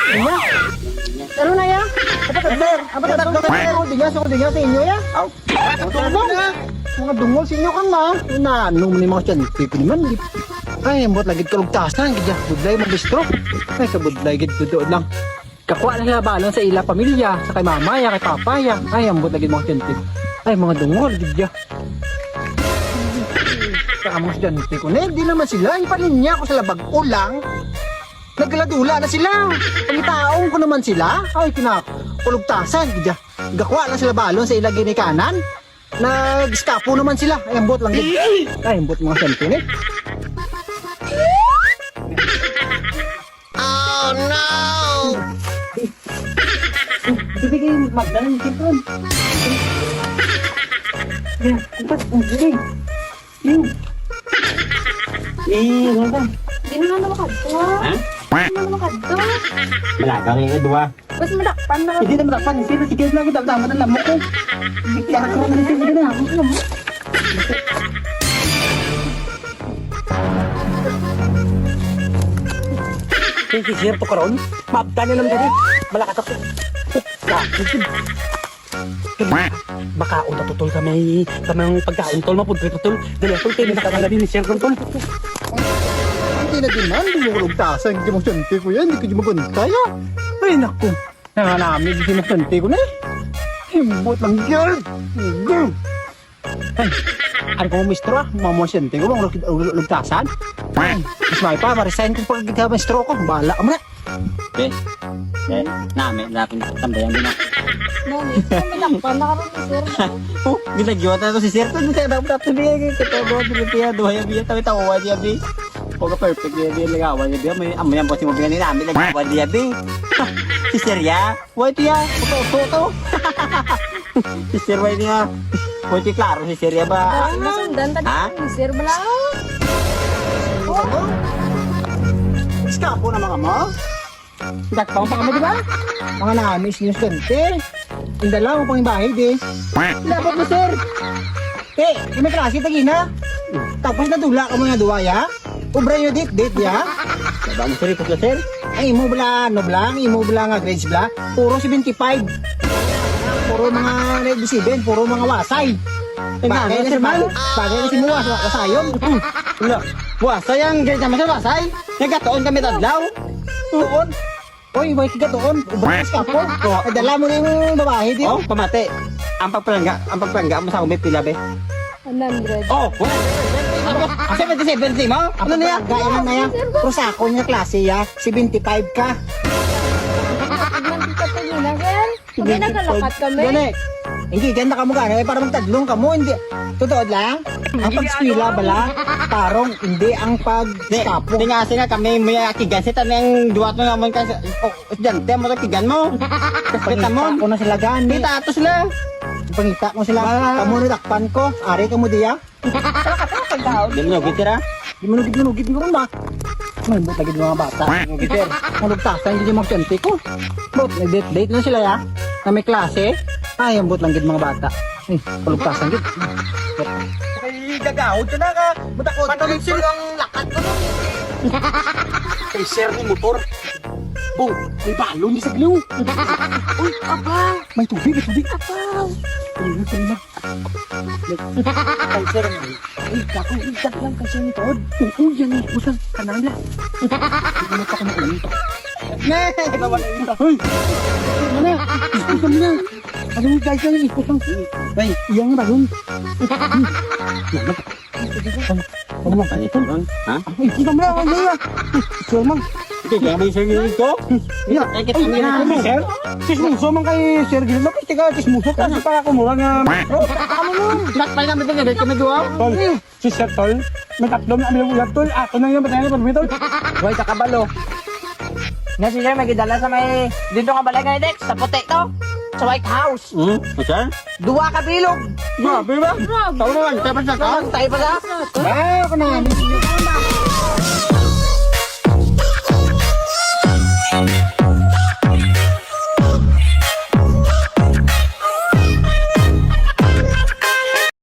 Iya. Ano na ya? Apa tatlo sir? Dinya sa inyo ya? Tulong na. Mga dungol sa inyo kan ma. Na ano man mga tiyan, pipi man. Ay, ambot lagi kalugtasan gid ya. Budlay magdistro. Ay sa budlay gid tuod lang. Kakuha na sila balon sa ila pamilya, sa kay mama ya, kay papa ya. Ay, ambot lagi mga tiyan. Ay, mga dungol gid ya. Sa amos dyan, ko na, hindi naman sila. Ipanin niya ako sa labag o lang. Nagladula na sila. Pangitaong ko naman sila. Ay, kinakulugtasan. Gakwa na sila balon sa ilagay ni kanan. Nag-skapo naman sila. Ay, ambot lang. Ay, ambot mga sentine. Oh, no! Bibigay magdalang sipon. Kumpat, bibigay. Ano ba? Di na naman makadto. Ha? Di na naman makadto. Malaga kayo dua. Basta madakpan na. Hindi na marapan. Sige lang ko. Tama na lamok ko. Kaya ko na sige na. Sige, sir to karon. Mabda na naman dali. Malakat ako. Baka unta tutol kami pagkaon tol mapudre tol. Dali tol tayo nakakala din ni sir tol. Hindi na din man, hindi mo kulugtasan. Hindi mo sante ko yan, hindi ko maguntay. Ay, naku. Nanganamig, hindi mo sante ko na eh. Himbot lang yun. Ay, ano ko mo mistro ah? Mamo sante ko, mga lugtasan. Ay, mas may pa, marisign ko pag mistro ko. Bahala ka mo na. Okay. Namin tambayan din ako. Mami, madakpan na karon ni sir. Oh, ginagyotan na to si Sir. Hindi tayo dapat sabihin. Kita mo, pinitiya, duha yung biya. Tawa niya, bi. Huwag ka perfect niya, bi. Lagawa niya, bi. May amoy ang boss mo pinganin namin. Lagawa niya, bi. Si Sir ya. Huwag tiya. Toto. Si Sir, huwag niya. Huwag tiya, klaro si Sir ya ba? Ay, masundan tadi Ha? ni sir bala. Iskapo na mga mo. Dakpang pa kami, di ba? Mga namis yung sante. Indala mo pang ibahay, di. Dapat mo, sir. May klase tagina. Tapos nadula ka mo nga duwaya. Ubra yung date ya. Diba mo, Sir? Ito, Sir? Ay, imo bala, ano bla? Imo bala nga grades bla? Puro 75. Puro mga grade 7, puro mga wasay. Bagay na si Man. Bagay na si Muwas, wasayon. Wala. Wasay ang ganyan naman sa wasay. Nagkatoon kami tadlaw. Tuon. Oy, may kigatoon. Ubra ka po. Ay, dala mo na yung babae, di. Oh, pamate. Ang pagpalangga mo sa umip pila, be? 100. Oh, what? 77 mo? Ano niya? Gaya na yan. Pero sa ako niya klase ya, 75 ka. Tignan kita tadi na gan. Hindi nagalakat kami. Gani. Hindi, ganda ka mo gano'n. Para magtadlong ka mo, hindi. Totoo lang. Ang pag-skwila bala, tarong, hindi ang pag-skapo. Di nga kasi nga kami may kigan. Sita na yung duwat mo naman kasi. Oh, dyan, mo ito kigan mo. Kita mo. Pangita ko na sila gani. Kita ato sila. Pangita ko sila. Kamu nitakpan ko. Ari ka mo diya. Di mo nagit tira. Di mo nugit ko rin ba? May buta gid mga bata. Nagit tira. Malugtasan gid yung mga tiyente ko. Bot, nag-date na sila ya. Na may klase. Ay, ang bot lang gid mga bata. Eh, malugtasan gid. Ay, gagawad ka na ka. Butakot. Panulit sila ang lakat ko no. Kay sir ni motor. Bong, may balon di sa gliw. Uy, abaw. May tubig, may tubig. Abaw. Ayun, na. Ay, sir. Ay, kako, ikat lang kasi ni Todd. Oo, yan eh. Usal, kanala. Hindi mo pa ka na-ulit. Ne! Naman na ito. Hoy! Ano na? Ikot kami na. Ano yung guys lang, ikot lang. Ay, iyan nga ba yun? Ano mo? Ha? Ay, kita mo na. Ano na? Sir, mang. Kaya may sir nito ko? Iya. Ay, kita mo na. Sir? Sismuso man kay Sir Gil. Lapit ka, sismuso. Kasi para kumura nga. Bro, kamo mo. Nakpay kami ito nga. Kami duwa. Tol, si Sir Tol, may tatlong na kami ulat, Tol. Ako na yung batay na pag Tol. Hoy, kakabalo. Nga si Sir, may gidala sa may... Dito ka balay kayo, Dex. Sa puti to. Sa White House. Sir? Dua ka bilog. Grabe ba? Tao naman. Tayo pa sa ka? Tayo pa sa? Ah, ako na.